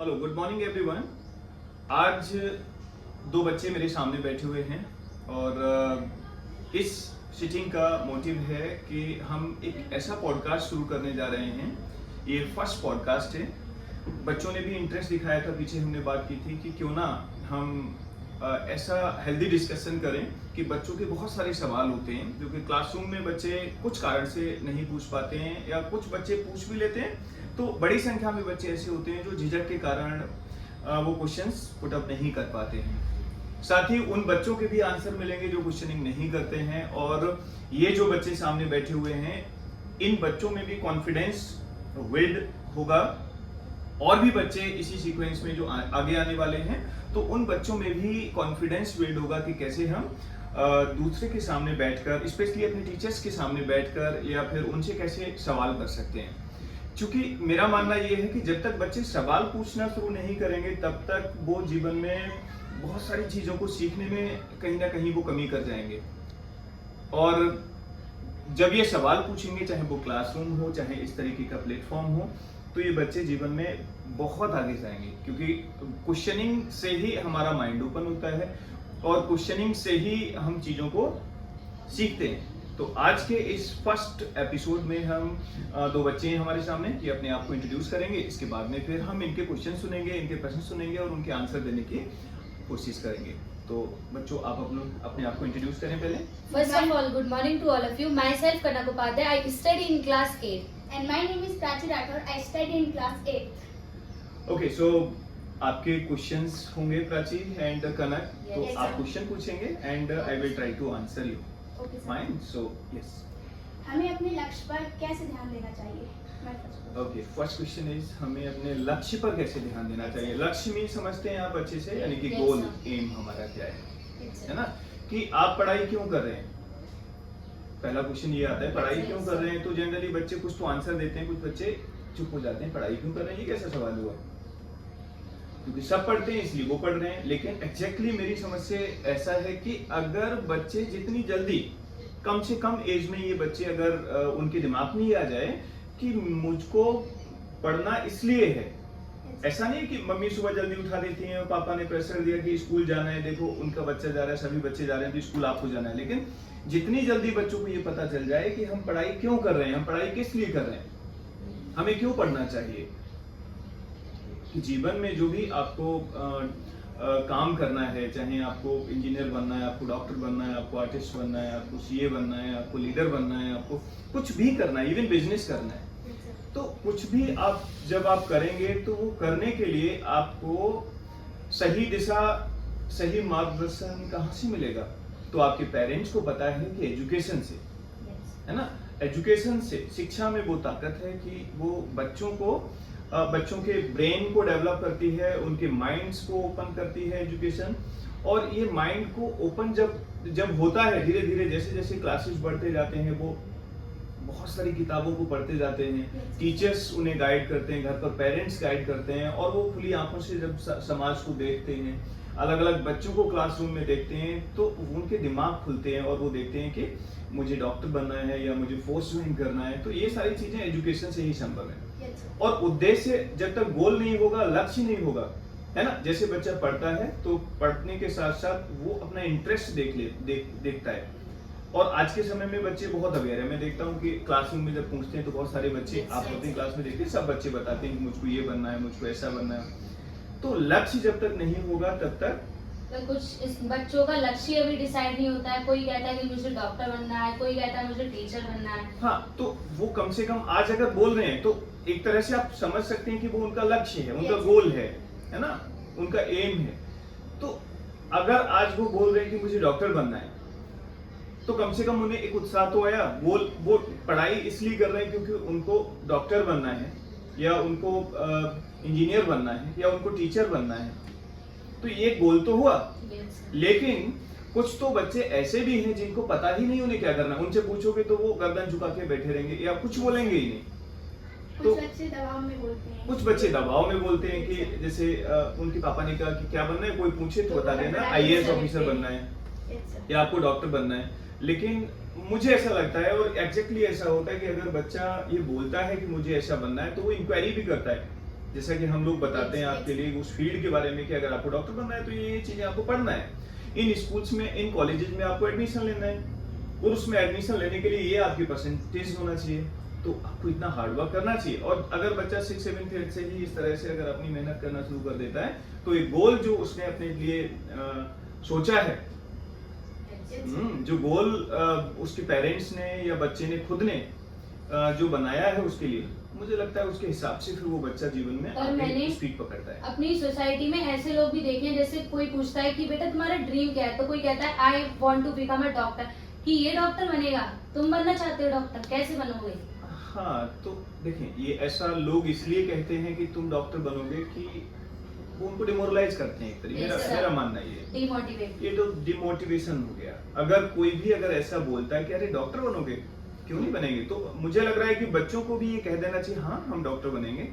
Hello, good morning everyone. आज दो बच्चे मेरे सामने बैठे हुए हैं और इस सिटिंग का मोटिव है कि हम एक ऐसा पॉडकास्ट शुरू करने जा रहे हैं। ये फर्स्ट पॉडकास्ट है। बच्चों ने भी इंटरेस्ट दिखाया था, पीछे हमने बात की थी कि क्यों ना हम ऐसा हेल्दी डिस्कशन करें कि बच्चों के बहुत सारे सवाल होते हैं जो कि क्लासरूम में बच्चे कुछ कारण से नहीं पूछ पाते हैं या कुछ बच्चे पूछ भी लेते हैं। तो बड़ी संख्या में बच्चे ऐसे होते हैं जो झिझक के कारण वो क्वेश्चंस पुट अप नहीं कर पाते हैं। साथ ही उन बच्चों के भी आंसर मिलेंगे जो क्वेश्चनिंग नहीं करते हैं। और ये जो बच्चे सामने बैठे हुए हैं, इन बच्चों में भी कॉन्फिडेंस बिल्ड होगा। और भी बच्चे इसी सीक्वेंस में जो आगे आने वाले हैं, तो उन बच्चों में भी कॉन्फिडेंस बिल्ड होगा कि कैसे हम दूसरे के सामने बैठकर, स्पेशली अपने टीचर्स के सामने बैठकर या फिर उनसे कैसे सवाल कर सकते हैं। क्योंकि मेरा मानना ये है कि जब तक बच्चे सवाल पूछना शुरू नहीं करेंगे तब तक वो जीवन में बहुत सारी चीज़ों को सीखने में कहीं ना कहीं वो कमी कर जाएंगे। और जब ये सवाल पूछेंगे, चाहे वो क्लासरूम हो चाहे इस तरीके का प्लेटफॉर्म हो, तो ये बच्चे जीवन में बहुत आगे जाएंगे। क्योंकि क्वेश्चनिंग से ही हमारा माइंड ओपन होता है और क्वेश्चनिंग से ही हम चीज़ों को सीखते हैं। तो आज के इस फर्स्ट एपिसोड में हम दो बच्चे हैं हमारे सामने, ये अपने आप को इंट्रोड्यूस करेंगे। इसके बाद में फिर हम इनके क्वेश्चन सुनेंगे, इनके प्रश्न सुनेंगे और उनके आंसर देने की कोशिश करेंगे। तो बच्चों, आप अपने आप को इंट्रोड्यूस करें पहले। First of all, good morning to all of you. Myself Kanak Upadhyay. I study in class 8. And my name is Prachi Rathore. I study in class 8. Okay, सो आपके क्वेश्चंस होंगे प्राची एंड कनक। तो Yes, आप sir. Question पूछेंगे and I will try to answer you. Okay, sir. Fine, so yes. हमें अपने लक्ष्य पर कैसे ध्यान देना चाहिए? My first question. Okay, first question is हमें अपने लक्ष्य पर कैसे ध्यान देना चाहिए। लक्ष्य में समझते हैं आप अच्छे से, यानी कि Yes, गोल, sir. एम हमारा क्या है Yes, है sir. ना, कि आप पढ़ाई क्यों कर रहे हैं। पहला क्वेश्चन ये आता है, पढ़ाई Yes, क्यों yes, कर sir. रहे हैं। तो जनरली बच्चे कुछ तो आंसर देते हैं, कुछ बच्चे चुप हो जाते हैं। पढ़ाई क्यों कर रहे हैं, ये कैसा सवाल हुआ। क्योंकि सब पढ़ते हैं इसलिए वो पढ़ रहे हैं। लेकिन एग्जैक्टली मेरी समझ से ऐसा है कि अगर बच्चे जितनी जल्दी, कम से कम एज में ये बच्चे अगर उनके दिमाग में ही आ जाए कि मुझको पढ़ना इसलिए है। ऐसा नहीं कि मम्मी सुबह जल्दी उठा देती हैं और पापा ने प्रेशर दिया कि स्कूल जाना है, देखो उनका बच्चा जा रहा है, सभी बच्चे जा रहे हैं तो स्कूल आपको जाना है। लेकिन जितनी जल्दी बच्चों को ये पता चल जाए कि हम पढ़ाई क्यों कर रहे हैं, हम पढ़ाई किस लिए कर रहे हैं, हमें क्यों पढ़ना चाहिए। जीवन में जो भी आपको काम करना है, चाहे आपको इंजीनियर बनना है, आपको डॉक्टर बनना है, आपको आर्टिस्ट बनना है, आपको सीए बनना है, आपको लीडर बनना है, आपको कुछ भी करना है, इवन बिजनेस करना है, Yes, sir. तो कुछ भी आप जब आप करेंगे तो वो करने के लिए आपको सही दिशा, सही मार्गदर्शन कहाँ से मिलेगा। तो आपके पेरेंट्स को पता है कि एजुकेशन से, Yes. है ना, एजुकेशन से, शिक्षा में वो ताकत है कि वो बच्चों के ब्रेन को डेवलप करती है, उनके माइंड्स को ओपन करती है एजुकेशन। और ये माइंड को ओपन जब होता है, धीरे धीरे जैसे जैसे क्लासेस बढ़ते जाते हैं, वो बहुत सारी किताबों को पढ़ते जाते हैं, Yes. टीचर्स उन्हें गाइड करते हैं, घर पर पेरेंट्स गाइड करते हैं, और वो खुली आंखों से जब समाज को देखते हैं, अलग अलग बच्चों को क्लासरूम में देखते हैं, तो उनके दिमाग खुलते हैं और वो देखते हैं कि मुझे डॉक्टर बनना है या मुझे फोर्स ज्वाइन करना है। तो ये सारी चीजें एजुकेशन से ही संभव है। Yes, sir. और उद्देश्य, जब तक गोल नहीं होगा, लक्ष्य नहीं होगा, है ना, जैसे बच्चा पढ़ता है तो पढ़ने के साथ साथ वो अपना इंटरेस्ट देखता है। और आज के समय में बच्चे बहुत अवेयर है। मैं देखता हूँ कि क्लासरूम में जब पूछते हैं तो बहुत सारे बच्चे, आप अपनी क्लास में देखते हैं, सब बच्चे बताते हैं कि मुझको ये बनना है, मुझको ऐसा बनना है। तो लक्ष्य जब तक नहीं होगा तब तक तो कुछ इस बच्चों का लक्ष्य भी डिसाइड नहीं होता है। कोई कहता है कि मुझे डॉक्टर बनना है, कोई कहता है मुझे टीचर बनना है। हाँ, तो वो कम से कम आज अगर बोल रहे हैं तो एक तरह से आप समझ सकते हैं कि वो उनका लक्ष्य है, उनका Yes. गोल है ना, उनका एम है। तो अगर आज वो बोल रहे हैं कि मुझे डॉक्टर बनना है, तो कम से कम उन्हें एक उत्साह तो आया। वो पढ़ाई इसलिए कर रहे हैं क्योंकि उनको डॉक्टर बनना है या उनको इंजीनियर बनना है या उनको टीचर बनना है। तो ये गोल तो हुआ। Yes. लेकिन कुछ तो बच्चे ऐसे भी हैं जिनको पता ही नहीं उन्हें क्या करना है। उनसे पूछोगे तो वो गर्दन झुका के बैठे रहेंगे या कुछ बोलेंगे ही नहीं। तो कुछ बच्चे दबाव में बोलते हैं। कुछ बच्चे दबाव में बोलते हैं कि जैसे उनके पापा ने कहा कि क्या बनना है, कोई पूछे तो बता देना आईएएस ऑफिसर बनना है Yes, sir. या आपको डॉक्टर बनना है। लेकिन मुझे ऐसा लगता है, और एग्जैक्टली ऐसा होता है कि अगर बच्चा ये बोलता है कि मुझे ऐसा बनना है, तो वो इंक्वायरी भी करता है जैसा कि हम लोग बताते हैं आपके लिए उस फील्ड के बारे में कि अगर आपको डॉक्टर बनना है तो ये चीजें आपको पढ़ना है, इन स्कूल्स में, इन कॉलेजेस में आपको एडमिशन लेना है, और उसमें एडमिशन लेने के लिए ये आपकी परसेंटेज होना चाहिए, तो आपको इतना हार्ड वर्क करना चाहिए। और अगर बच्चा 6, 7, 8 से ही इस तरह से अगर अपनी मेहनत करना शुरू कर देता है तो एक गोल जो उसने अपने लिए सोचा है, जो गोल उसके पेरेंट्स ने या बच्चे ने खुद ने जो बनाया है उसके लिए, मुझे लगता है उसके हिसाब से फिर वो बच्चा जीवन में और मैंने स्पीड पकड़ता है। अपनी सोसाइटी में ऐसे लोग भी देखे हैं, जैसे कोई पूछता है कि बेटा तुम्हारा ड्रीम क्या है, तो कोई कहता है I want to become a doctor, कि ये डॉक्टर बनेगा, तुम बनना चाहते हो डॉक्टर, कैसे बनोगे? हाँ, तो देखें, ये ऐसा लोग इसलिए कहते हैं कि तुम डॉक्टर बनोगे कि वो उनको डिमोरलाइज करते हैं एक तरीके से, मेरा मानना ये है। डिमोटिवेट, ये तो डिमोटिवेशन हो गया। अगर कोई भी अगर ऐसा बोलता है कि अरे डॉक्टर बनोगे, क्यों नहीं बनेंगे, तो मुझे लग रहा है कि बच्चों को भी ये कह देना चाहिए, हाँ हम डॉक्टर बनेंगे,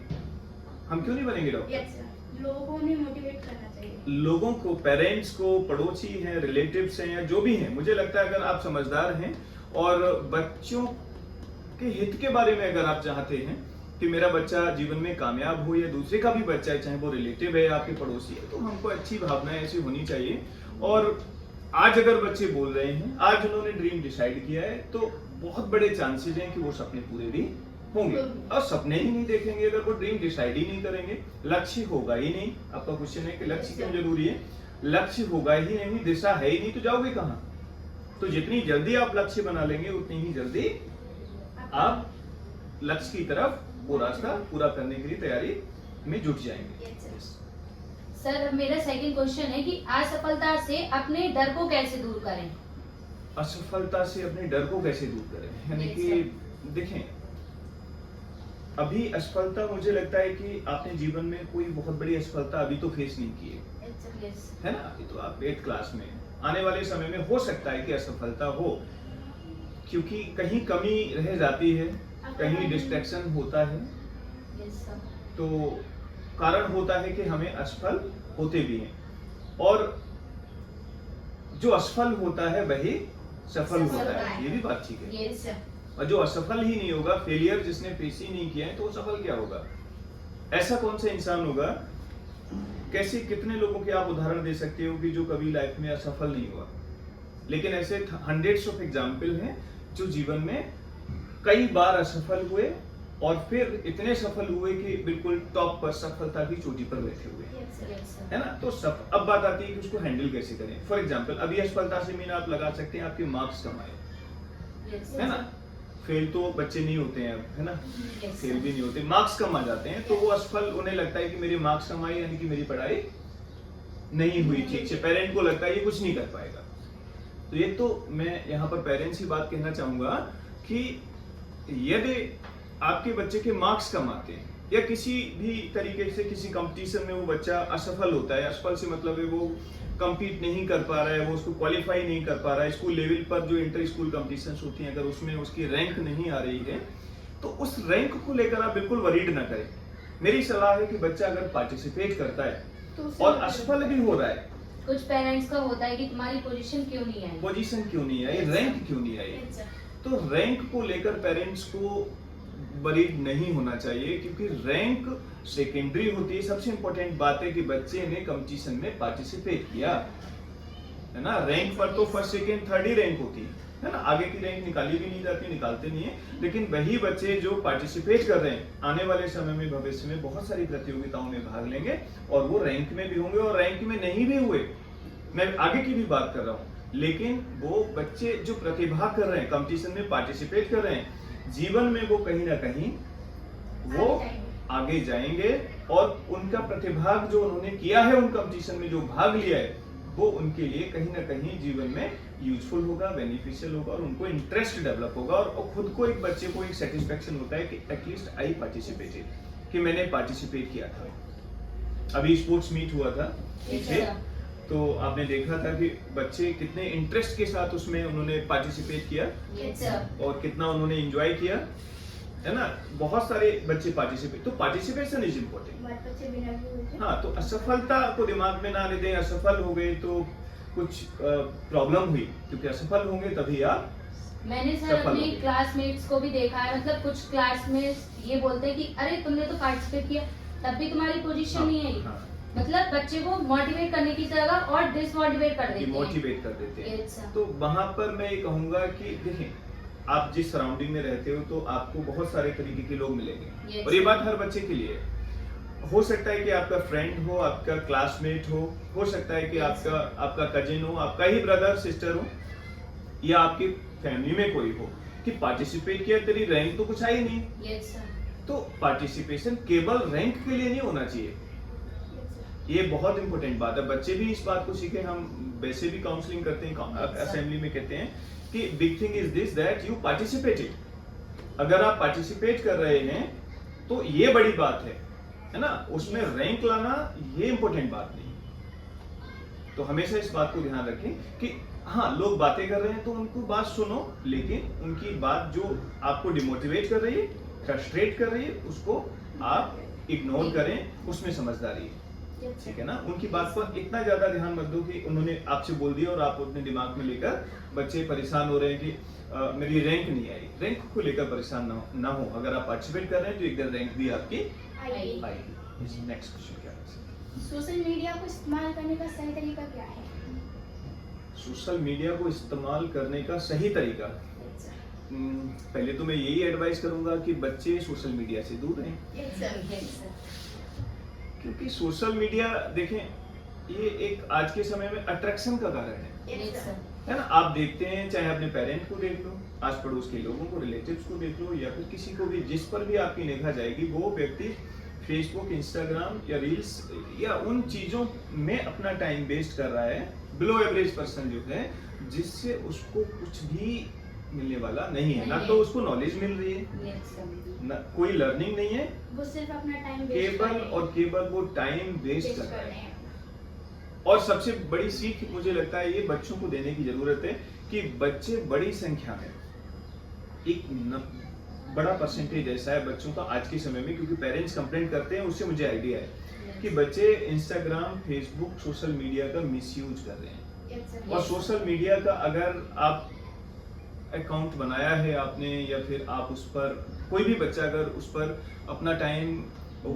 हम क्यों नहीं बनेंगे डॉक्टर। लोगों ने मोटिवेट करना चाहिए, लोगों को, पेरेंट्स को, पड़ोसी हैं, रिलेटिव्स हैं या जो भी हैं, मुझे लगता है अगर आप समझदार हैं और बच्चों के हित के बारे में अगर आप चाहते हैं कि मेरा बच्चा जीवन में कामयाब हो या दूसरे का भी बच्चा है, चाहे वो रिलेटिव है या आपके पड़ोसी है, तो हमको अच्छी भावनाएं ऐसी होनी चाहिए। और आज अगर बच्चे बोल रहे हैं, आज उन्होंने ड्रीम डिसाइड किया है, तो बहुत बड़े चांसेस हैं कि वो सपने पूरे भी होंगे। और सपने ही नहीं देखेंगे अगर वो ड्रीम डिसाइड ही नहीं करेंगे, लक्ष्य होगा ही नहीं। आपका क्वेश्चन है कि लक्ष्य क्यों जरूरी है, लक्ष्य होगा ही नहीं, दिशा है ही नहीं, तो जाओगे कहाँ। तो जितनी जल्दी आप लक्ष्य बना लेंगे उतनी ही जल्दी आप लक्ष्य की तरफ वो रास्ता पूरा करने के लिए तैयारी में जुट जाएंगे। सर मेरा सेकंड क्वेश्चन है कि असफलता से अपने डर को कैसे दूर करें? असफलता से अपने डर को कैसे दूर करें, यानी कि देखें, अभी असफलता, मुझे लगता है कि आपने जीवन में कोई बहुत बड़ी असफलता अभी तो फेस नहीं की है ना। अभी तो आप 8th क्लास में, आने वाले समय में हो सकता है कि असफलता हो, क्योंकि कहीं कमी रह जाती है, कहीं डिस्ट्रैक्शन होता है, तो कारण होता है कि हमें असफल होते भी हैं, और जो असफल होता है वही सफल होता है, ये भी बात ठीक है। और जो असफल ही नहीं होगा, फेलियर जिसने फेस ही नहीं किया है, तो वो सफल क्या होगा। ऐसा कौन सा इंसान होगा, कैसे कितने लोगों के आप उदाहरण दे सकते हो कि जो कभी लाइफ में असफल नहीं हुआ, लेकिन ऐसे हंड्रेड्स ऑफ एग्जाम्पल हैं जो जीवन में कई बार असफल हुए और फिर इतने सफल हुए कि बिल्कुल टॉप पर, सफलता की चोटी पर बैठे हुए, है ना। तो अब बात आती है कि उसको हैंडल कैसे करें। फॉर एग्जांपल, अभी असफलता से मीन आप लगा सकते हैं आपके मार्क्स कम आए, है ना। फेल तो बच्चे नहीं होते हैं अब, है ना, फेल भी नहीं होते, मार्क्स कम आ जाते हैं, तो वो असफल, उन्हें लगता है कि मेरे मार्क्स कम आए यानी कि मेरी पढ़ाई नहीं हुई ठीक से, पेरेंट को लगता है ये कुछ नहीं कर पाएगा। तो ये तो मैं यहाँ पर पेरेंट्स की बात कहना चाहूंगा कि यदि आपके बच्चे के मार्क्स कम आते हैं या किसी भी तरीके से किसी कंपटीशन में वो बच्चा असफल होता है, असफल से मतलब है वो compete नहीं कर पा रहा है, वो उसको क्वालिफाई नहीं कर पा रहा है, स्कूल लेवल पर जो इंटर स्कूल कॉम्पिटिशन्स होती हैं, अगर उसमें उसकी रैंक नहीं आ रही है, तो उस रैंक को लेकर आप बिल्कुल वरीड ना करें। मेरी सलाह है कि बच्चा अगर पार्टिसिपेट करता है तो और असफल भी हो रहा है, कुछ पेरेंट्स का होता है कि तुम्हारी पोजीशन क्यों नहीं आई, पोजीशन क्यों नहीं आई, रैंक क्यों नहीं आई, तो रैंक को लेकर पेरेंट्स को वरीड नहीं होना चाहिए, क्योंकि रैंक सेकेंडरी होती है। सबसे इंपॉर्टेंट बात है कि बच्चे ने कंपटीशन में पार्टिसिपेट किया, है ना। रैंक पर तो फर्स्ट सेकेंड थर्ड ही रैंक होती है ना, आगे की रैंक निकाली भी नहीं जाती, निकालते नहीं है। लेकिन वही बच्चे जो पार्टिसिपेट कर रहे हैं, आने वाले समय में, भविष्य में बहुत सारी प्रतियोगिताओं में भाग लेंगे और वो रैंक में भी होंगे, और रैंक में नहीं भी हुए, मैं आगे की भी बात कर रहा हूँ, लेकिन वो बच्चे जो प्रतिभा कर रहे हैं, कंपटीशन में पार्टिसिपेट कर रहे हैं, जीवन में वो कहीं ना कहीं वो आगे जाएंगे, और उनका प्रतिभाग जो उन्होंने किया है, उन कंपटीशन में जो भाग लिया है, वो उनके लिए कहीं ना कहीं जीवन में यूजफुल होगा, बेनिफिशियल होगा, और उनको इंटरेस्ट डेवलप होगा, और खुद को, एक बच्चे को एक सेटिस्फेक्शन होता है कि एटलीस्ट आई पार्टिसिपेटेड, कि मैंने पार्टिसिपेट किया था। अभी स्पोर्ट्स मीट हुआ था पीछे, तो आपने देखा था कि बच्चे कितने इंटरेस्ट के साथ उसमें उन्होंने पार्टिसिपेट किया, और कितना उन्होंने एंजॉय किया, है ना। बहुत सारे बच्चे पार्टिसिपेट, तो पार्टिसिपेशन इज इम्पोर्टेंट। हाँ, तो असफलता को दिमाग में ना ले दें, असफल हो गए तो कुछ प्रॉब्लम हुई, क्योंकि असफल होंगे तभी आप। मैंने सर अपने क्लासमेट्स को भी देखा है, मतलब कुछ क्लासमेट्स ये बोलते हैं कि अरे तुमने तो पार्टिसिपेट किया, तब भी तुम्हारी पोजीशन हाँ, नहीं है ये। हाँ, मतलब बच्चे को मोटिवेट करने की जगह और डिसमोटिवेट कर देते हैं। मोटिवेट कर देते हैं। Yes, sir. तो वहां पर मैं ये कहूंगा कि देखिए, आप जिस सराउंडिंग में रहते हो तो आपको बहुत सारे तरीके के लोग मिलेंगे, Yes, और ये sir. बात हर बच्चे के लिए है। हो सकता है कि आपका फ्रेंड हो, आपका क्लासमेट हो सकता है कि Yes, आपका कजिन हो, आपका ही ब्रदर सिस्टर हो, या आपकी फैमिली में कोई हो कि पार्टिसिपेट किया, तेरी रैंक तो कुछ आई नहीं। Yes, sir. तो पार्टिसिपेशन केवल रैंक के लिए नहीं होना चाहिए। ये बहुत इंपॉर्टेंट बात है, बच्चे भी इस बात को सीखे। हम वैसे भी काउंसलिंग करते हैं, असेंबली में कहते हैं कि big thing is this that you participated. अगर आप पार्टिसिपेट कर रहे हैं तो ये बड़ी बात है ना। उसमें रैंक लाना ये इंपॉर्टेंट बात नहीं। तो हमेशा इस बात को ध्यान रखें कि हाँ, लोग बातें कर रहे हैं तो उनको बात सुनो, लेकिन उनकी बात जो आपको डिमोटिवेट कर रही है, फ्रस्ट्रेट कर रही है, उसको आप इग्नोर करें, उसमें समझदारी है। ठीक है ना। उनकी बात पर इतना ज्यादा ध्यान मत दो कि उन्होंने आपसे बोल दिया और आप अपने दिमाग में लेकर बच्चे परेशान हो रहे हैं कि मेरी रैंक नहीं आई। रैंक को लेकर परेशान ना हो। अगर आप पार्टिसिपेट कर रहे हैं तो एक दिन रैंक भी आपकी आइए। आएगी। नेक्स्ट क्वेश्चन क्या है? सोशल मीडिया को इस्तेमाल करने का सही तरीका क्या है? सोशल मीडिया को इस्तेमाल करने का सही तरीका, पहले तो मैं यही एडवाइस करूंगा कि बच्चे सोशल मीडिया से दूर रहें, Yes, sir. क्योंकि सोशल मीडिया देखें, ये एक आज के समय में अट्रैक्शन का कारण Yes, sir. है ना। आप देखते हैं, चाहे अपने पेरेंट को देख लो, आस पड़ोस के लोगों को, रिलेटिव्स को देख लो, या फिर किसी को भी, जिस पर भी आपकी निगाह जाएगी वो व्यक्ति फेसबुक, इंस्टाग्राम या रील्स या उन चीजों में अपना टाइम वेस्ट कर रहा है। बिलो एवरेज पर्सन जो है, जिससे उसको कुछ भी मिलने वाला नहीं है, ना तो उसको नॉलेज मिल रही है, Yes, sir. ना कोई लर्निंग नहीं है, वो सिर्फ अपना टाइम केवल और केवल वो टाइम वेस्ट कर रहा रहे है। हैं। और सबसे बड़ी सीख मुझे लगता है ये बच्चों को देने की जरूरत है कि बच्चे बड़ी संख्या में, एक बड़ा परसेंटेज ऐसा है बच्चों का आज के समय में, क्योंकि पेरेंट्स कंप्लेंट करते हैं, उससे मुझे आइडिया है कि बच्चे इंस्टाग्राम, फेसबुक, सोशल मीडिया का मिसयूज कर रहे हैं। Yes, sir. और सोशल मीडिया का अगर आप अकाउंट बनाया है आपने, या फिर आप उस पर, कोई भी बच्चा अगर उस पर अपना टाइम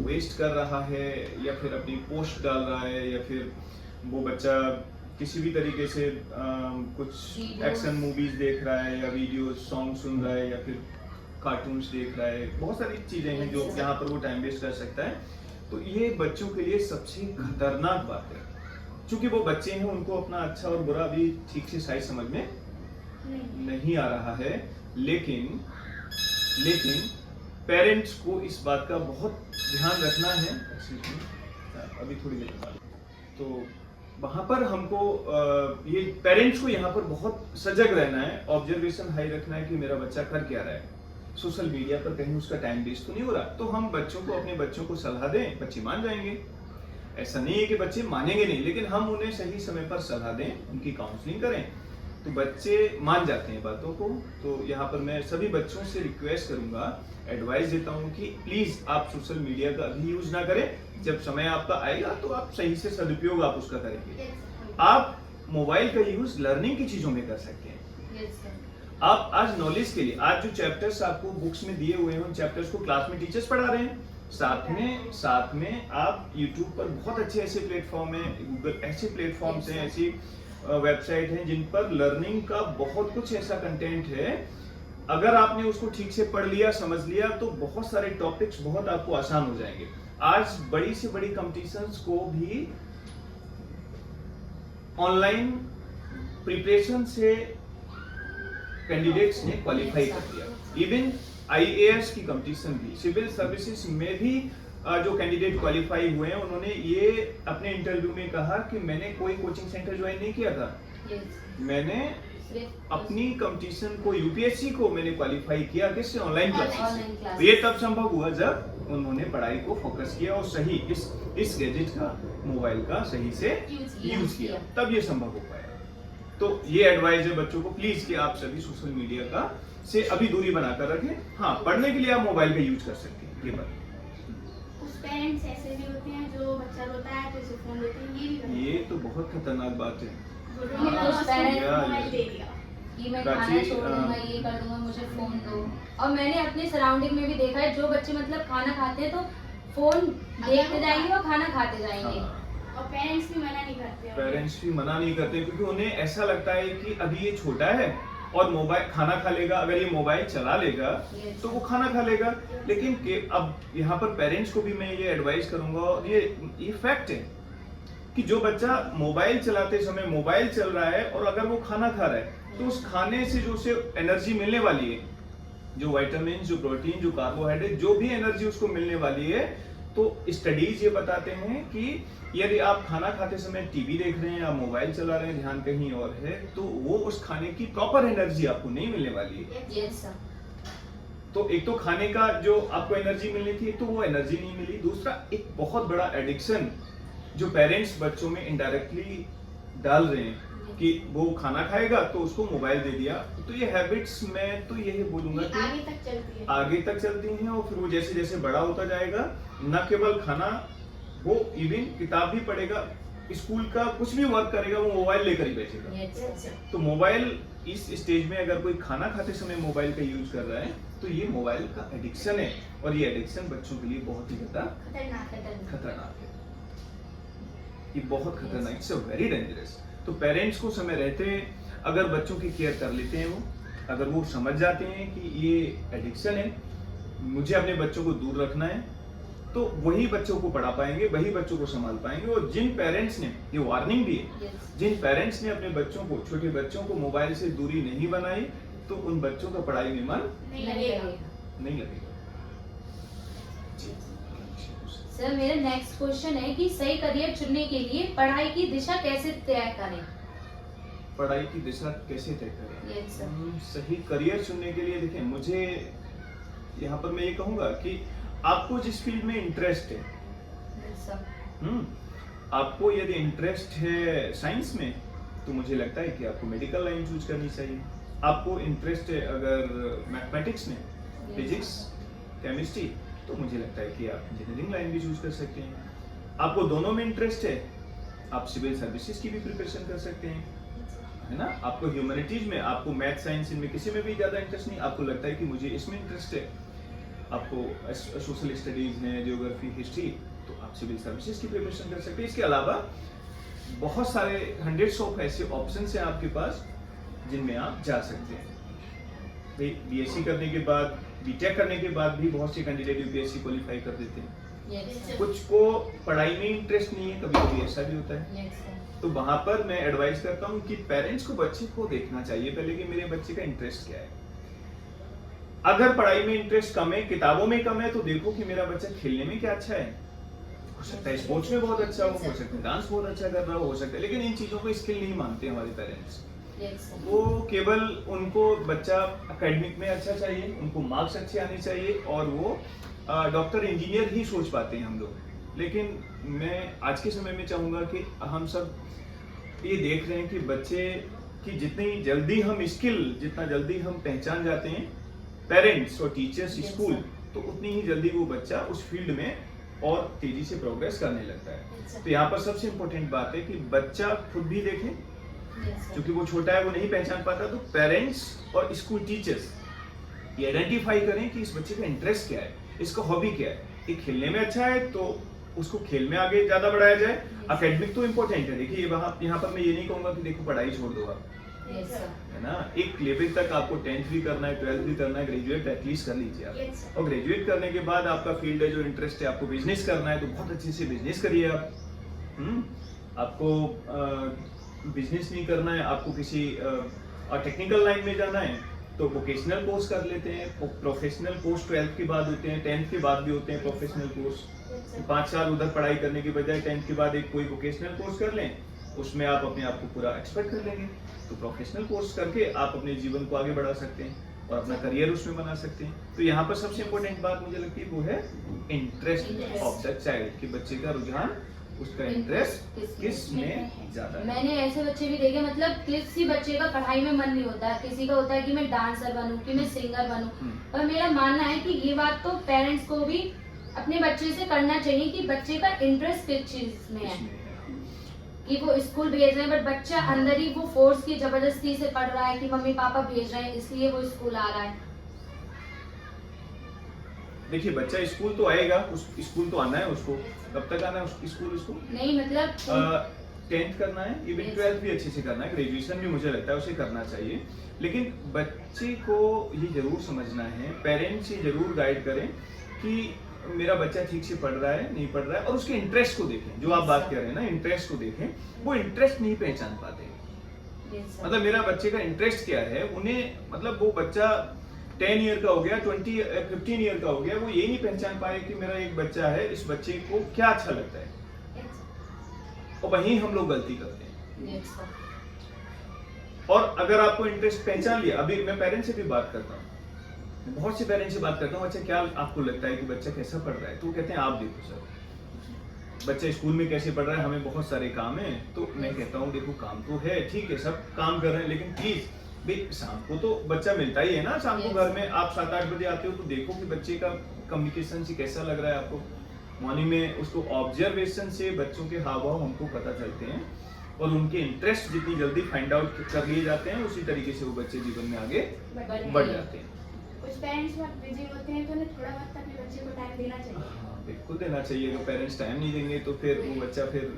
वेस्ट कर रहा है, या फिर अपनी पोस्ट डाल रहा है, या फिर वो बच्चा किसी भी तरीके से कुछ Videos. एक्शन मूवीज देख रहा है, या वीडियो सॉन्ग सुन रहा है, या फिर कार्टून्स देख रहा है, बहुत सारी चीजें हैं जो जहाँ पर वो टाइम वेस्ट कर सकता है। तो ये बच्चों के लिए सबसे खतरनाक बात है, क्योंकि वो बच्चे हैं, उनको अपना अच्छा और बुरा भी ठीक से शायद समझ में नहीं आ रहा है। लेकिन पेरेंट्स को इस बात का बहुत ध्यान रखना है। अभी थोड़ी देर बाद तो वहां पर हमको ये पेरेंट्स को यहाँ पर बहुत सजग रहना है, ऑब्जर्वेशन हाई रखना है कि मेरा बच्चा कर क्या रहा है, सोशल मीडिया पर कहीं उसका टाइम वेस्ट तो नहीं हो रहा। तो हम बच्चों को, अपने बच्चों को सलाह दें, बच्चे मान जाएंगे। ऐसा नहीं है कि बच्चे मानेंगे नहीं, लेकिन हम उन्हें सही समय पर सलाह दें, उनकी काउंसलिंग करें, तो बच्चे मान जाते हैं बातों को। तो यहाँ पर मैं सभी बच्चों से रिक्वेस्ट करूंगा, एडवाइस देता हूँ कि प्लीज आप सोशल मीडिया का अभी यूज ना करें। जब समय आपका आएगा तो आप सही से सदुपयोग आप उसका करेंगे। आप मोबाइल का यूज लर्निंग की चीजों में कर सकते हैं। Yes, sir. आप आज नॉलेज के लिए, आज जो चैप्टर्स आपको बुक्स में दिए हुए हैं, उन चैप्टर्स को क्लास में टीचर्स पढ़ा रहे हैं, साथ में आप YouTube पर बहुत अच्छे ऐसे प्लेटफॉर्म हैं, गूगल ऐसे प्लेटफॉर्म्स हैं, ऐसी वेबसाइट हैं जिन पर लर्निंग का बहुत कुछ ऐसा कंटेंट है। अगर आपने उसको ठीक से पढ़ लिया, समझ लिया, तो बहुत सारे टॉपिक्स बहुत आपको आसान हो जाएंगे। आज बड़ी से बड़ी कंपटीशंस को भी ऑनलाइन प्रिपरेशन से कैंडिडेट्स ने क्वालिफाई कर दिया। इवन आईएएस की कंपटीशन भी, सिविल सर्विसेज में भी जो कैंडिडेट क्वालिफाई हुए हैं, उन्होंने ये अपने इंटरव्यू में कहा कि मैंने कोई कोचिंग सेंटर ज्वाइन नहीं किया था, Yes. मैंने सिर्फ अपनी कंपटीशन को, यूपीएससी को मैंने क्वालिफाई किया किससे? ऑनलाइन क्लासेस Online से। classes। तो ये तब संभव हुआ जब उन्होंने पढ़ाई को फोकस किया और सही इस गैजेट का, मोबाइल का सही से यूज किया, तब ये संभव हो पाया। तो ये एडवाइस है बच्चों को, प्लीज कि आप सभी सोशल मीडिया का से अभी दूरी बनाकर रखें। हाँ, पढ़ने के लिए आप मोबाइल का यूज कर सकते हैं, ये बात। कुछ पेरेंट्स ऐसे भी होते हैं जो बच्चा रोता है तो उसे फोन देते हैं, ये भी गलत है। ये तो बहुत खतरनाक बात है। वो रोने लगा, उसको parents- मोबाइल दे दिया। कि मैं प्राची, खाना छोड़ दूंगा, ये कर दूंगा, मुझे फोन दो। और मैंने अपने सराउंडिंग में भी देखा है, जो बच्चे मतलब खाना खाते हैं तो फोन देखते जाएंगे और खाना खाते जाएंगे। हाँ, और पेरेंट्स भी मना नहीं करते हैं। पेरेंट्स भी मना नहीं करते क्योंकि उन्हें ऐसा लगता है कि अभी ये छोटा है और मोबाइल खाना खा लेगा, अगर ये मोबाइल चला लेगा Yes. तो वो खाना खा लेगा। लेकिन अब यहाँ पर पेरेंट्स को भी मैं ये एडवाइस करूंगा, और ये फैक्ट है कि जो बच्चा मोबाइल चलाते समय मोबाइल चल रहा है और अगर वो खाना खा रहा है तो उस खाने से जो उसे एनर्जी मिलने वाली है, जो विटामिन, जो प्रोटीन, जो कार्बोहाइड्रेट, जो भी एनर्जी उसको मिलने वाली है, तो स्टडीज ये बताते हैं कि यदि आप खाना खाते समय टीवी देख रहे हैं या मोबाइल चला रहे हैं, ध्यान कहीं और है, तो वो उस खाने की प्रॉपर एनर्जी आपको नहीं मिलने वाली है। Yes sir. तो एक तो खाने का जो आपको एनर्जी मिलनी थी, तो वो एनर्जी नहीं मिली। दूसरा, एक बहुत बड़ा एडिक्शन जो पेरेंट्स बच्चों में इनडायरेक्टली डाल रहे हैं कि वो खाना खाएगा तो उसको मोबाइल दे दिया। तो ये हैबिट्स मैं तो यही बोलूंगा ये कि आगे तक चलती है। आगे तक चलती हैं, और फिर वो जैसे जैसे बड़ा होता जाएगा, न केवल खाना, वो इवन किताब भी पढ़ेगा, स्कूल का कुछ भी वर्क करेगा, वो मोबाइल लेकर ही बैठेगा। Yes sir. तो मोबाइल इस स्टेज में अगर कोई खाना खाते समय मोबाइल का यूज कर रहा है तो ये मोबाइल का एडिक्शन है, और ये एडिक्शन बच्चों के लिए बहुत ही ज्यादा खतरनाक है। खतरनाक है। ये बहुत खतरनाक, इट्स वेरी डेंजरस। तो पेरेंट्स को समय रहते अगर बच्चों की केयर कर लेते हैं, वो अगर वो समझ जाते हैं कि ये एडिक्शन है, मुझे अपने बच्चों को दूर रखना है, तो वही बच्चों को पढ़ा पाएंगे, वही बच्चों को संभाल पाएंगे। और जिन पेरेंट्स ने ये वार्निंग दी है, यस। जिन पेरेंट्स ने अपने बच्चों को, छोटे बच्चों को मोबाइल से दूरी नहीं बनाई, तो उन बच्चों का पढ़ाई में मन नहीं लगेगा। नहीं लगेगा। सर मेरा नेक्स्ट क्वेश्चन है कि सही करियर चुनने के लिए पढ़ाई की दिशा कैसे तय करें? पढ़ाई की दिशा कैसे तय करें? Yes sir. सही करियर चुनने के लिए देखिए, मुझे यहाँ पर मैं ये कहूंगा कि आपको जिस फील्ड में इंटरेस्ट है, यस सर। आपको यदि इंटरेस्ट है साइंस में, तो मुझे लगता है कि आपको मेडिकल लाइन चूज करनी चाहिए। आपको इंटरेस्ट है अगर मैथमेटिक्स में, फिजिक्स, केमिस्ट्री, तो मुझे लगता है कि आप इंजीनियरिंग लाइन भी चूज कर सकते हैं। आपको दोनों में इंटरेस्ट है, आप सिविल सर्विसेज की भी प्रिपरेशन कर सकते हैं, है ना। आपको ह्यूमैनिटीज में, आपको मैथ, साइंस, इनमें किसी में भी ज्यादा इंटरेस्ट नहीं, आपको लगता है कि मुझे इसमें इंटरेस्ट है, आपको सोशल स्टडीज है, ज्योग्राफी, हिस्ट्री, तो आप सिविल सर्विसेज की प्रिपरेशन कर सकते हैं। इसके अलावा बहुत सारे हंड्रेड्स ऑफ ऐसे ऑप्शन हैं आपके पास जिनमें आप जा सकते हैं। बीएससी करने के बाद, बीटेक करने के बाद भी बहुत से कैंडिडेट यूपीएससी क्वालिफाई कर देते हैं। Yes sir. कुछ को पढ़ाई में इंटरेस्ट नहीं है, कभी कभी ऐसा भी होता है। Yes sir. तो वहां पर मैं एडवाइस करता हूँ कि पेरेंट्स को बच्चे को देखना चाहिए पहले कि मेरे बच्चे का इंटरेस्ट क्या है। अगर पढ़ाई में इंटरेस्ट कम है, किताबों में कम है, तो देखो कि मेरा बच्चा खेलने में क्या अच्छा है। हो सकता है स्पोर्ट्स में बहुत अच्छा हो सकता है डांस बहुत अच्छा कर रहा हो सकता है, लेकिन इन चीजों को स्किल नहीं मानते हमारे पेरेंट्स। Yes sir. वो केवल उनको बच्चा एकेडमिक में अच्छा चाहिए, उनको मार्क्स अच्छे आने चाहिए, और वो डॉक्टर, इंजीनियर ही सोच पाते हैं हम लोग। लेकिन मैं आज के समय में चाहूंगा कि हम सब ये देख रहे हैं कि बच्चे की जितनी जल्दी हम स्किल, जितना जल्दी हम पहचान जाते हैं, पेरेंट्स और टीचर्स, Yes, स्कूल, sir. तो उतनी ही जल्दी वो बच्चा उस फील्ड में और तेजी से प्रोग्रेस करने लगता है। Yes, sir. तो यहाँ पर सबसे इम्पोर्टेंट बात है कि बच्चा खुद भी देखे, यस सर। क्योंकि वो छोटा है, वो नहीं पहचान पाता, तो पेरेंट्स और स्कूल टीचर्स ये आइडेंटिफाई करें कि इस बच्चे का इंटरेस्ट क्या है, इसका हॉबी क्या है। ये खेलने में अच्छा है तो उसको खेल में आगे ज्यादा बढ़ाया जाए। एकेडमिक तो इम्पोर्टेंट है, देखिए यहाँ पर मैं ये नहीं कहूंगा कि देखो पढ़ाई छोड़ दो आप, यस सर। है ना। एक लेवल तक आपको 10th भी करना है, 12th भी करना है, ग्रेजुएट एटलीस्ट कर लीजिए आप। Yes, sir. और ग्रेजुएट करने के बाद आपका फील्ड है, जो इंटरेस्ट है, आपको बिजनेस करना है, तो बहुत अच्छे से बिजनेस करिए आप। आपको बिजनेस नहीं करना है, आपको किसी टेक्निकल लाइन में जाना है, तो वोकेशनल कोर्स कर लेते हैं। प्रोफेशनल कोर्स 12th के बाद होते हैं, 10th के बाद भी होते हैं प्रोफेशनल कोर्स। 5 साल उधर पढ़ाई करने के बजाय 10th के बाद एक कोई वोकेशनल कोर्स कर लें, उसमें आप अपने आप को पूरा एक्सपर्ट कर लेंगे। तो प्रोफेशनल कोर्स करके आप अपने जीवन को आगे बढ़ा सकते हैं और अपना करियर उसमें बना सकते हैं। तो यहाँ पर सबसे इम्पोर्टेंट बात मुझे लगती है वो है इंटरेस्ट ऑफ द चाइल्ड, कि बच्चे का रुझान, उसका इंटरेस्ट किस में ज्यादा है। मैंने ऐसे बच्चे भी देखे, मतलब किसी बच्चे का पढ़ाई में मन नहीं होता, किसी का होता है कि मैं डांसर बनूं, कि मैं सिंगर बनूं। और मेरा मानना है कि ये बात तो पेरेंट्स को भी अपने बच्चे से करना चाहिए कि बच्चे का इंटरेस्ट किस चीज में है। कि वो स्कूल भेज रहे हैं बट बच्चा अंदर ही वो फोर्स की जबरदस्ती से पढ़ रहा है कि मम्मी पापा भेज रहे हैं इसलिए वो स्कूल आ रहा है। देखिए बच्चा स्कूल तो आएगा, उस स्कूल तो आना है उसको। कब तक आना है स्कूल उसको? नहीं मतलब 10th करना है, इवन Yes. 12th भी अच्छे से करना है, ग्रेजुएशन भी मुझे लगता है उसे करना चाहिए। लेकिन बच्चे को ये जरूर समझना है, पेरेंट्स ये जरूर गाइड करें कि मेरा बच्चा ठीक से पढ़ रहा है नहीं पढ़ रहा है, और उसके इंटरेस्ट को देखें। जो आप Yes, बात sir. कर रहे हैं ना, इंटरेस्ट को देखें। वो इंटरेस्ट नहीं पहचान पाते, Yes, sir. मतलब मेरा बच्चे का इंटरेस्ट क्या है, उन्हें मतलब वो बच्चा 10 ईयर का हो गया, 15 ईयर का हो गया, वो ये नहीं पहचान पाए कि मेरा एक बच्चा है, इस बच्चे को क्या अच्छा लगता है, Yes, sir. और वहीं हम लोग गलती करते हैं। Yes, sir. और अगर आपको इंटरेस्ट पहचान लिया, अभी मैं पेरेंट्स से भी बात करता हूँ, मैं बहुत से पेरेंट्स से बात करता हूँ, अच्छा क्या आपको लगता है कि बच्चा कैसा पढ़ रहा है, तो वो कहते हैं आप देखो सर बच्चा स्कूल में कैसे पढ़ रहा है, हमें बहुत सारे काम है। तो मैं कहता हूँ देखो काम तो है, ठीक है सब काम कर रहे हैं, लेकिन प्लीज भाई शाम को तो बच्चा मिलता ही है ना, शाम को Yes. घर में आप 7-8 बजे आते हो तो देखो कि बच्चे का कम्युनिकेशन से कैसा लग रहा है आपको। मॉर्निंग में उसको ऑब्जर्वेशन से बच्चों के हाव भाव हमको पता चलते हैं, और उनके इंटरेस्ट जितनी जल्दी फाइंड आउट कर लिए जाते हैं, उसी तरीके से वो बच्चे जीवन में आगे बढ़ जाते हैं। कुछ पेरेंट्स बहुत बिजी होते हैं तो उन्हें थोड़ा वक्त अपने बच्चे को टाइम देना चाहिए। हाँ, बिल्कुल देना चाहिए। अगर पेरेंट्स टाइम नहीं देंगे तो फिर वो बच्चा फिर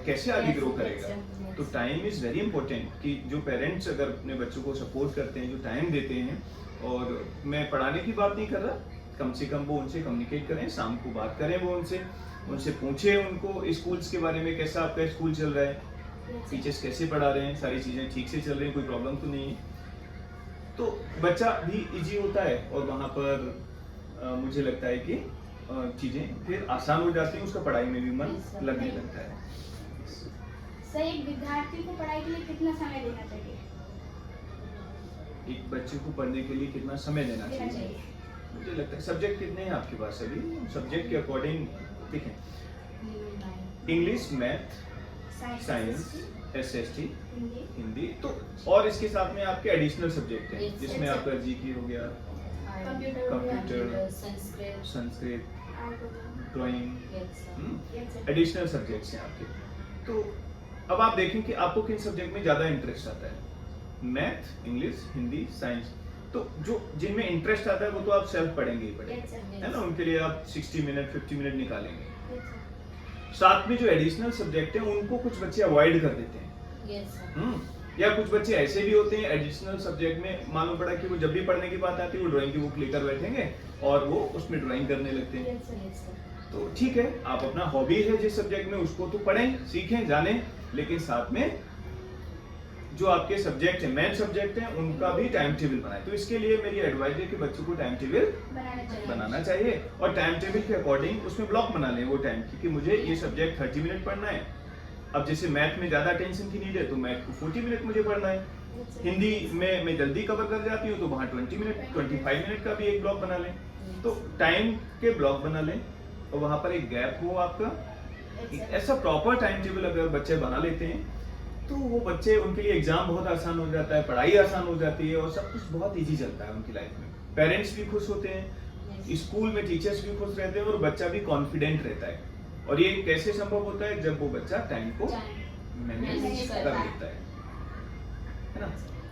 कैसे आगे Yes, ग्रो yes, करेगा। yes. तो टाइम इज वेरी इंपॉर्टेंट, कि जो पेरेंट्स अगर अपने बच्चों को सपोर्ट करते हैं, जो टाइम देते हैं, और मैं पढ़ाने की बात नहीं कर रहा, कम से कम वो उनसे कम्युनिकेट करें, शाम को बात करें वो उनसे पूछें उनको स्कूल्स के बारे में, कैसा आपका स्कूल चल रहा है, टीचर्स कैसे पढ़ा रहे हैं, सारी चीजें ठीक से चल रही हैं, कोई प्रॉब्लम तो नहीं है। तो बच्चा भी इजी होता है, और वहाँ पर मुझे लगता है कि चीजें फिर आसान हो जाती हैं, उसका पढ़ाई में भी मन Yes, sir. लगने लगता है। सर, एक विद्यार्थी को पढ़ाई के लिए कितना समय देना चाहिए? एक बच्चे को पढ़ने के लिए कितना समय देना चाहिए? मुझे लगता है सब्जेक्ट कितने हैं आपके पास अभी, सब्जेक्ट के अकॉर्डिंग देखें, English, math, science, SST, Hindi, तो और इसके साथ में आपके एडिशनल सब्जेक्ट हैं, Yes, जिसमें yes, आपका GK हो गया, computer, computer, Sanskrit, Sanskrit, art हो गया। Drawing, yes, sir. Yes, sir. Additional subjects हैं आपके। तो अब आप देखें कि आपको किन सब्जेक्ट में ज्यादा इंटरेस्ट आता है, मैथ, इंग्लिश, हिंदी, साइंस। तो जो जिनमें इंटरेस्ट आता है वो तो आप सेल्फ पढ़ेंगे ही पढ़ेंगे, Yes, sir. है ना, उनके लिए आप 60 मिनट 50 मिनट निकालेंगे। Yes, sir. साथ में जो एडिशनल सब्जेक्ट हैं उनको कुछ बच्चे अवॉइड कर देते हैं। Yes, sir. या कुछ बच्चे ऐसे भी होते हैं एडिशनल सब्जेक्ट में, मालूम पड़ा कि वो जब भी पढ़ने की बात आती है वो ड्राइंग की बुक लेकर बैठेंगे और वो उसमें ड्राइंग करने लगते हैं। Yes, sir. Yes, sir. तो ठीक है, आप अपना हॉबी है जिस सब्जेक्ट में उसको तो पढ़ें, सीखें, जानें, लेकिन साथ में जो आपके सब्जेक्ट है, मेन सब्जेक्ट है, उनका भी टाइम टेबल बनाएं। तो इसके लिए मेरी एडवाइस है कि बच्चों को टाइम टेबल बनाना चाहिए, और टाइम टेबल के अकॉर्डिंग उसमें ब्लॉक बना लें वो टाइम की, कि मुझे ये सब्जेक्ट 30 मिनट पढ़ना है। अब जैसे मैथ में ज्यादा टेंशन की नीड है तो मैथ को 40 मिनट मुझे पढ़ना है। हिंदी में मैं जल्दी कवर कर जाती हूँ तो वहाँ 20 मिनट 25 मिनट का भी एक ब्लॉक बना लें। तो टाइम के ब्लॉक बना लें, और वहाँ पर एक गैप हो आपका। एक ऐसा प्रॉपर टाइम टेबल अगर बच्चे बना लेते हैं तो वो बच्चे, उनके लिए एग्जाम बहुत आसान हो जाता है, पढ़ाई आसान हो जाती है, और सब कुछ बहुत इजी चलता है उनकी लाइफ में। पेरेंट्स भी खुश होते हैं, Yes. स्कूल में टीचर्स भी खुश रहते हैं, और बच्चा भी कॉन्फिडेंट रहता है। और ये कैसे संभव होता है? जब वो बच्चा टाइम को मैनेज Manage कर करता है। लेता है ना।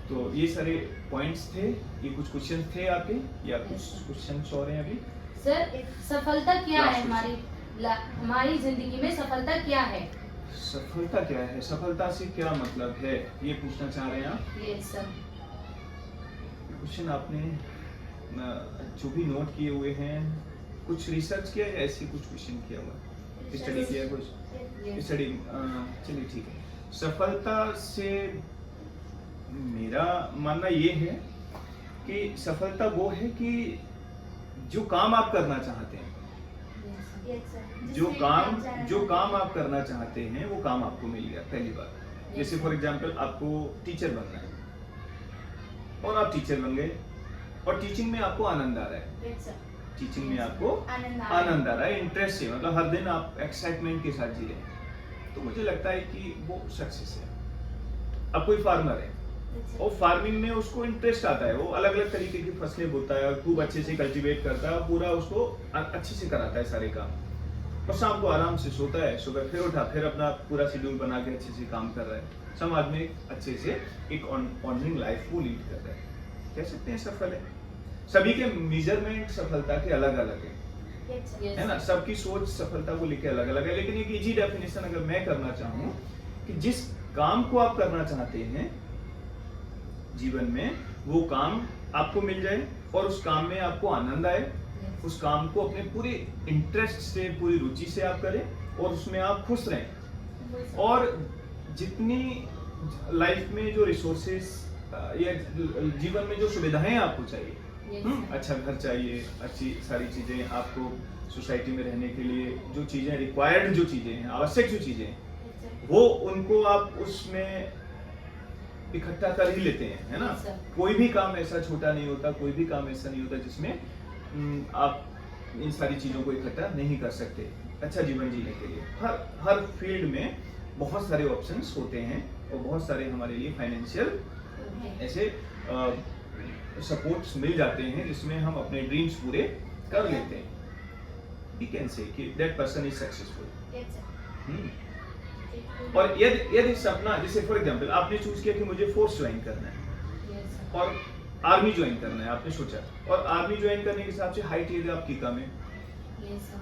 तो ये सारे पॉइंट्स थे, ये कुछ क्वेश्चन थे आपके, या कुछ Yes, sir. क्वेश्चन और हैं अभी? सर, सफलता क्या Last है हमारी जिंदगी में? सफलता क्या है? सफलता क्या है? सफलता से क्या मतलब है, ये पूछना चाह रहे हैं आप? Yes, sir. क्वेश्चन आपने जो भी नोट किए हुए हैं, कुछ रिसर्च किया या ऐसे कुछ क्वेश्चन किया हुआ, स्टडी किया कुछ Yes. स्टडी? चलिए ठीक है। सफलता से मेरा मानना ये है कि सफलता वो है कि जो काम आप करना चाहते हैं, Yes, sir. जो काम आप करना चाहते हैं वो काम आपको मिल गया, पहली बात। जैसे फॉर एग्जांपल आपको टीचर बनना है और आप टीचर बन गए, और टीचिंग में आपको आनंद आ रहा है, टीचिंग में आपको आनंद आ रहा है, इंटरेस्ट है, मतलब हर दिन आप एक्साइटमेंट के साथ जी रहे हैं, तो मुझे लगता है कि वो सक्सेस है। अब कोई फार्मर है और फार्मिंग में उसको इंटरेस्ट आता है, वो अलग अलग तरीके की फसलें बोता है, खूब अच्छे से कल्टीवेट करता है, पूरा उसको अच्छे से कराता है सारे काम, और शाम को आराम से सोता है, सुबह फिर उठा, फिर अपना पूरा शेड्यूल बना के अच्छे से काम कर रहा है, समाज में अच्छे से एक ऑनरिंग लाइफ को लीड कर रहा है, कह सकते हैं सफल है। सभी के मेजरमेंट सफलता के अलग अलग है, Yes, sir. Yes. है ना? सबकी सोच सफलता को लेके अलग अलग है, लेकिन एक इजी डेफिनेशन अगर मैं करना चाहूँ कि जिस काम को आप करना चाहते हैं जीवन में, वो काम आपको मिल जाए और उस काम में आपको आनंद आए, उस काम को अपने पूरे इंटरेस्ट से, पूरी रुचि से आप करें और उसमें आप खुश रहें। और जितनी लाइफ में जो रिसोर्सेस या जीवन में जो सुविधाएं आपको चाहिए, अच्छा घर चाहिए, अच्छी सारी चीजें आपको सोसाइटी में रहने के लिए, जो चीजें रिक्वायर्ड, जो चीजें हैं, आवश्यक जो चीजें हैं, Yes, sir. वो उनको आप उसमें इकट्ठा कर ही लेते हैं, है ना? Yes, sir. कोई भी काम ऐसा छोटा नहीं होता, कोई भी काम ऐसा नहीं होता जिसमें आप इन सारी चीजों को इकट्ठा नहीं कर सकते अच्छा जीवन जीने के लिए। हर फील्ड में बहुत सारे ऑप्शंस होते हैं और बहुत सारे हमारे लिए फाइनेंशियल ऐसे सपोर्ट्स मिल जाते हैं जिसमें हम अपने ड्रीम्स पूरे कर लेते हैं। वी कैन से कि that person is successful. Yes, sir. और यदि सपना, जैसे फॉर एग्जांपल आपने चूज किया कि मुझे फोर्स ज्वाइन करना है और आर्मी ज्वाइन करना है, आपने सोचा, और आर्मी ज्वाइन करने के हिसाब से हाइट यदि आपकी कम है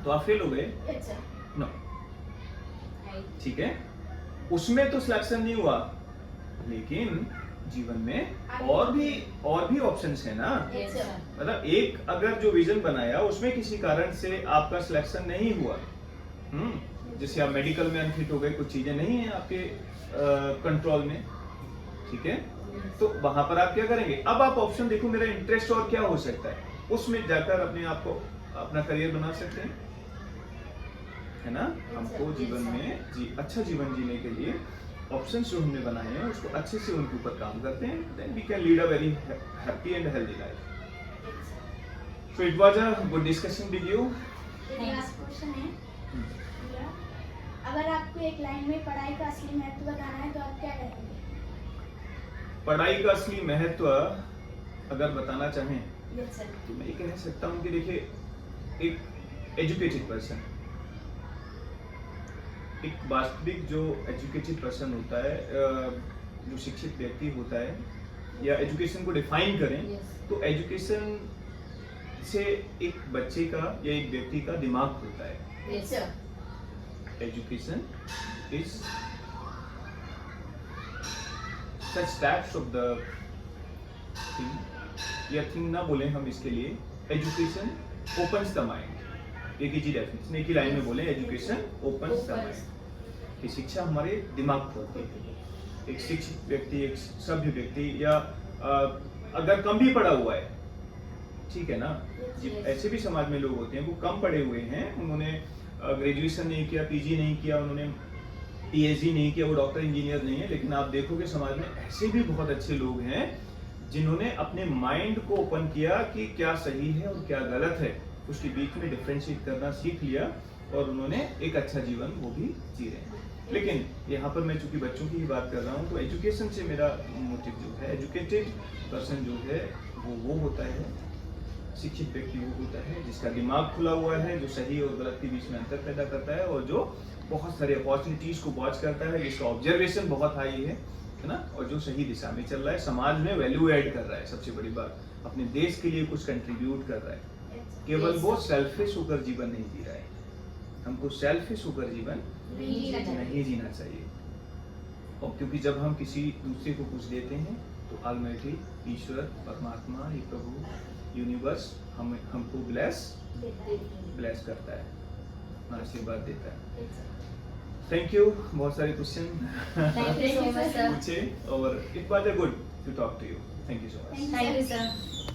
तो आप फेल हो गए। Yes, sir. नो, ठीक है, उसमें तो सिलेक्शन नहीं हुआ, लेकिन जीवन में और भी ऑप्शंस है ना। मतलब एक अगर जो विजन बनाया उसमें किसी कारण से आपका सिलेक्शन नहीं हुआ, जैसे आप मेडिकल में अनफिट हो गए, कुछ चीजें नहीं है आपके कंट्रोल में, ठीक है, तो वहां पर आप क्या करेंगे? अब आप ऑप्शन देखो, मेरा इंटरेस्ट और क्या हो सकता है, उसमें जाकर अपने आप को अपना करियर बना सकते हैं, है ना? हमको जीवन में अच्छा जीवन जीने के लिए ऑप्शंस जो हमने बनाए हैं उसको अच्छे से उनके ऊपर काम करते हैं, then we can lead a very happy and healthy life. So it was a good discussion with you. मेरा लास्ट क्वेश्चन है, मेरा, अगर आपको एक लाइन में पढ़ाई का असली महत्व बताना है तो आप क्या करेंगे? पढ़ाई का असली महत्व अगर बताना चाहें Yes, sir. तो मैं ये कह सकता हूँ कि देखिए, एक एजुकेटेड पर्सन, एक वास्तविक जो एजुकेटेड पर्सन होता है, जो शिक्षित व्यक्ति होता है, या एजुकेशन को डिफाइन करें तो एजुकेशन से एक बच्चे का या एक व्यक्ति का दिमाग खुलता है। Yes, sir. Education is such types of the thing, या थिंग ना बोले हम इसके लिए, एजुकेशन ओपन्स द माइंड। एक ही चीज डेफिनेशन, एक ही लाइन में बोले, एजुकेशन ओपन्स द माइंड, कि शिक्षा हमारे दिमाग खोलती है। एक शिक्षित व्यक्ति, एक सभ्य व्यक्ति, या अगर कम भी पढ़ा हुआ है, ठीक है ना, ऐसे भी समाज में लोग होते हैं वो कम पढ़े हुए हैं, उन्होंने ग्रेजुएशन नहीं किया, पीजी नहीं किया, उन्होंने पीएचडी नहीं किया, वो डॉक्टर इंजीनियर नहीं है, लेकिन आप देखोगे समाज में ऐसे भी बहुत अच्छे लोग हैं जिन्होंने अपने माइंड को ओपन किया कि क्या सही है और क्या गलत है, उसके बीच में डिफरेंशिएट करना सीख लिया और उन्होंने एक अच्छा जीवन वो भी जी रहे हैं। लेकिन यहाँ पर मैं चूंकि बच्चों की ही बात कर रहा हूँ, तो एजुकेशन से मेरा मोटिव जो है, एजुकेटेड पर्सन जो है वो होता है, शिक्षित व्यक्ति वो होता है जिसका दिमाग खुला हुआ है, जो सही और गलत के बीच में अंतर पैदा करता है और जो बहुत सारे अपॉर्चुनिटीज को वॉच करता है, जिसका ऑब्जर्वेशन बहुत हाई है ना, और जो सही दिशा में चल रहा है, समाज में वैल्यू ऐड कर रहा है, सबसे बड़ी बात अपने देश के लिए कुछ कंट्रीब्यूट कर रहा है। केवल वो सेल्फिश होकर जीवन नहीं जी रहा है, हमको सेल्फिश होकर जीवन नहीं जीना चाहिए। और क्योंकि जब हम किसी दूसरे को कुछ देते हैं तो ऑलमाइटी ईश्वर, परमात्मा, ये प्रभु, यूनिवर्स हमको ब्लेस करता है, आशीर्वाद देता है। थैंक यू, बहुत सारे question Thank you so much, sir. पूछे और it was a good to talk to you. Thank you so much. Thank you, sir.